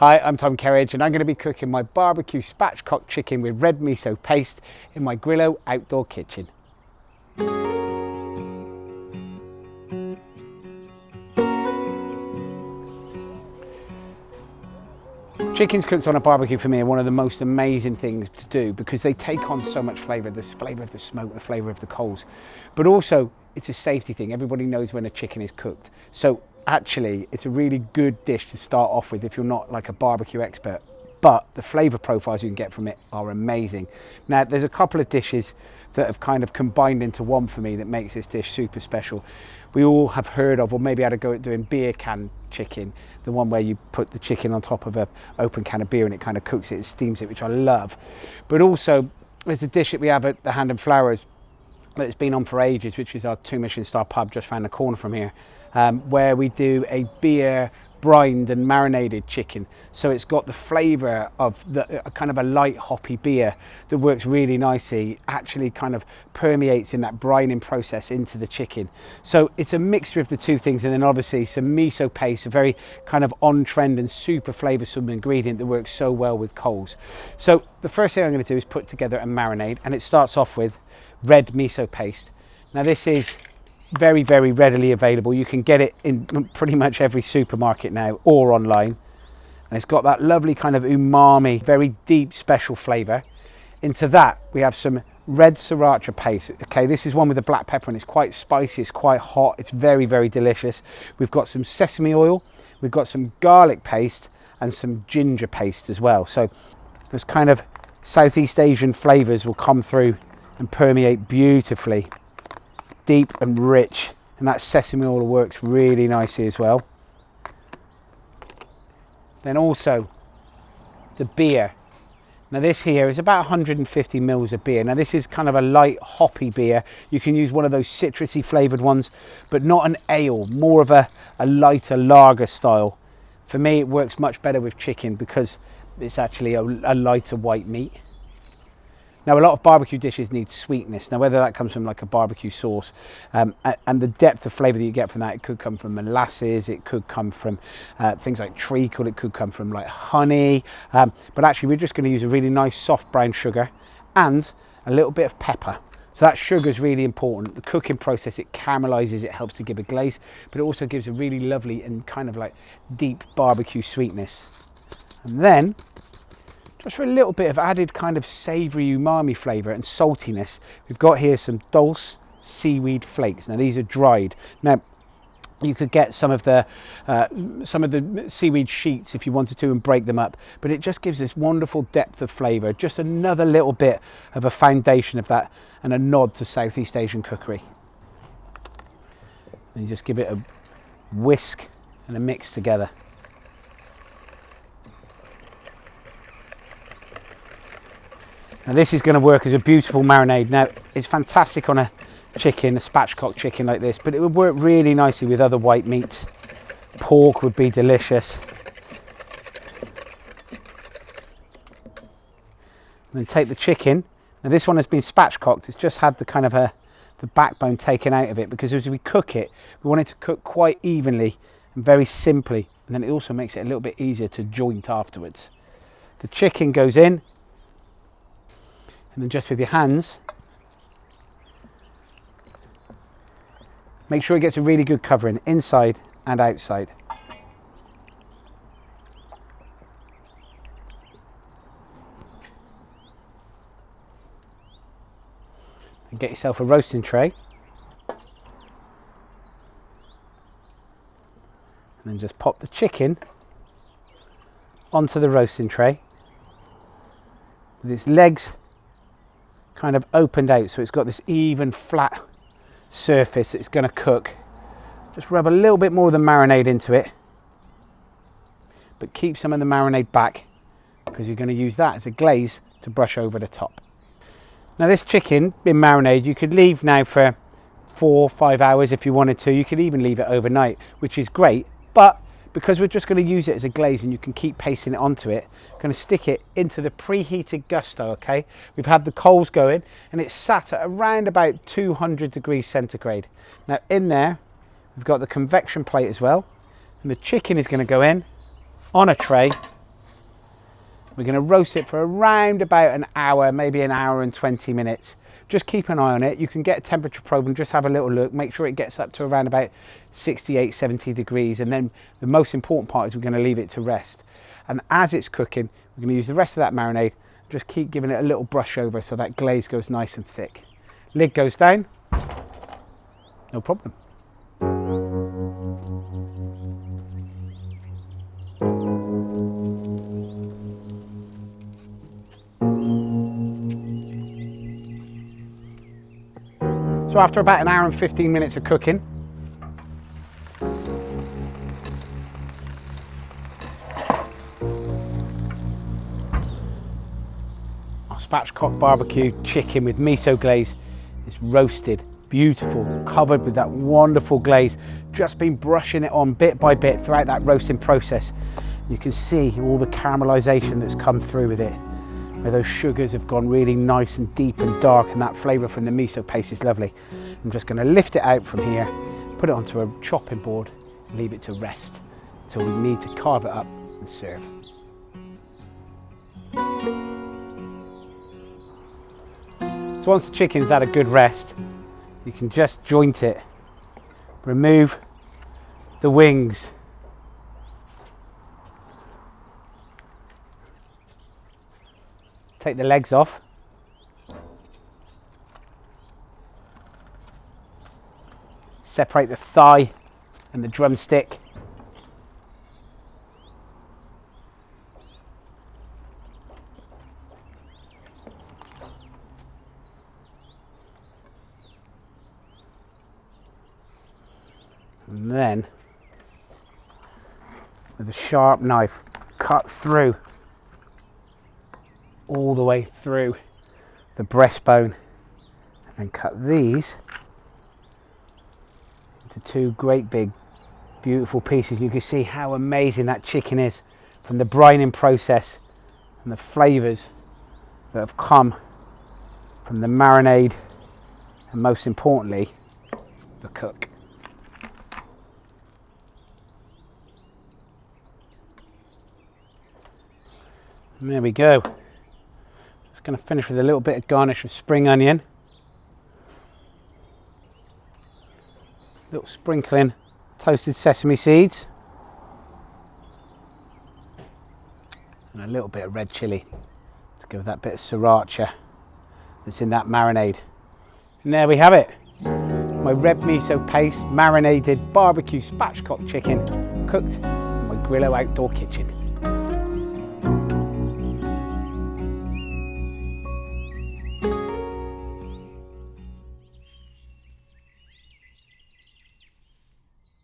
Hi, I'm Tom Kerridge and I'm going to be cooking my barbecue spatchcock chicken with red miso paste in my Grillo outdoor kitchen. Chickens cooked on a barbecue for me are one of the most amazing things to do because they take on so much flavour, the flavour of the smoke, the flavour of the coals, but also it's a safety thing. Everybody knows when a chicken is cooked. So actually it's a really good dish to start off with if you're not like a barbecue expert, but the flavour profiles you can get from it are amazing. Now there's a couple of dishes that have kind of combined into one for me that makes this dish super special. We all have heard of, or maybe had a go at doing beer can chicken, the one where you put the chicken on top of an open can of beer and it kind of cooks it and steams it, which I love. But also there's a dish that we have at the Hand and Flowers that's been on for ages, which is our two-Michelin-starred pub just around the corner from here, where we do a beer brined and marinated chicken. So it's got the flavour of a kind of a light hoppy beer that works really nicely, actually kind of permeates in that brining process into the chicken. So it's a mixture of the two things, and then obviously some miso paste, a very kind of on trend and super flavoursome ingredient that works so well with coals. So the first thing I'm going to do is put together a marinade, and it starts off with red miso paste. Now this is very readily available. You can get it in pretty much every supermarket now or online, and it's got that lovely kind of umami, very deep special flavour. Into that we have some red sriracha paste. Okay, this is one with the black pepper and it's quite spicy, it's quite hot, it's very delicious. We've got some sesame oil, we've got some garlic paste and some ginger paste as well. So this kind of Southeast Asian flavours will come through and permeate beautifully, deep and rich, and that sesame oil works really nicely as well. Then also the beer. Now this here is about 150 mils of beer. Now this is kind of a light hoppy beer. You can use one of those citrusy flavoured ones, but not an ale, more of a lighter lager style. For me it works much better with chicken because it's actually a lighter white meat. Now a lot of barbecue dishes need sweetness. Now whether that comes from like a barbecue sauce and the depth of flavour that you get from that, it could come from molasses, it could come from things like treacle, it could come from like honey, but actually we're just going to use a really nice soft brown sugar and a little bit of pepper. So that sugar is really important. The cooking process, it caramelizes, it helps to give a glaze, but it also gives a really lovely and kind of like deep barbecue sweetness. And then just for a little bit of added kind of savoury umami flavour and saltiness, we've got here some dulse seaweed flakes. Now these are dried. Now you could get some of the seaweed sheets if you wanted to and break them up, but it just gives this wonderful depth of flavour, just another little bit of a foundation of that and a nod to Southeast Asian cookery. And you just give it a whisk and a mix together. Now this is going to work as a beautiful marinade. Now it's fantastic on a chicken, a spatchcock chicken like this, but it would work really nicely with other white meats. Pork would be delicious. And then take the chicken. Now this one has been spatchcocked. It's just had the kind of the backbone taken out of it because as we cook it, we want it to cook quite evenly and very simply. And then it also makes it a little bit easier to joint afterwards. The chicken goes in. And then just with your hands, make sure it gets a really good covering inside and outside. And get yourself a roasting tray. And then just pop the chicken onto the roasting tray with its legs kind of opened out, so it's got this even flat surface that it's going to cook. Just rub a little bit more of the marinade into it, but keep some of the marinade back because you're going to use that as a glaze to brush over the top. Now this chicken in marinade you could leave now for 4 or 5 hours if you wanted to. You could even leave it overnight, which is great, but because we're just going to use it as a glaze and you can keep pasting it onto it, I'm going to stick it into the preheated gusto. Okay, we've had the coals going and it's sat at around about 200 degrees centigrade. Now in there we've got the convection plate as well, and the chicken is going to go in on a tray We're going to roast it for around about an hour, maybe an hour and 20 minutes. Just keep an eye on it. You can get a temperature probe and just have a little look. Make sure it gets up to around about 68, 70 degrees. And then the most important part is we're going to leave it to rest. And as it's cooking, we're going to use the rest of that marinade. Just keep giving it a little brush over so that glaze goes nice and thick. Lid goes down. No problem. So after about an hour and 15 minutes of cooking, our spatchcock barbecue chicken with miso glaze is roasted, beautiful, covered with that wonderful glaze. Just been brushing it on bit by bit throughout that roasting process. You can see all the caramelization that's come through with it, where those sugars have gone really nice and deep and dark, and that flavour from the miso paste is lovely. I'm just going to lift it out from here, put it onto a chopping board, and leave it to rest until we need to carve it up and serve. So once the chicken's had a good rest, you can just joint it, remove the wings, take the legs off, separate the thigh and the drumstick, and then with a sharp knife cut through all the way through the breastbone, and cut these into two great big beautiful pieces. You can see how amazing that chicken is from the brining process and the flavours that have come from the marinade, and most importantly the cook. And there we go. Just going to finish with a little bit of garnish of spring onion, little sprinkling toasted sesame seeds, and a little bit of red chilli to give that bit of sriracha that's in that marinade. And there we have it, my red miso paste marinated barbecue spatchcock chicken cooked in my Grillo outdoor kitchen.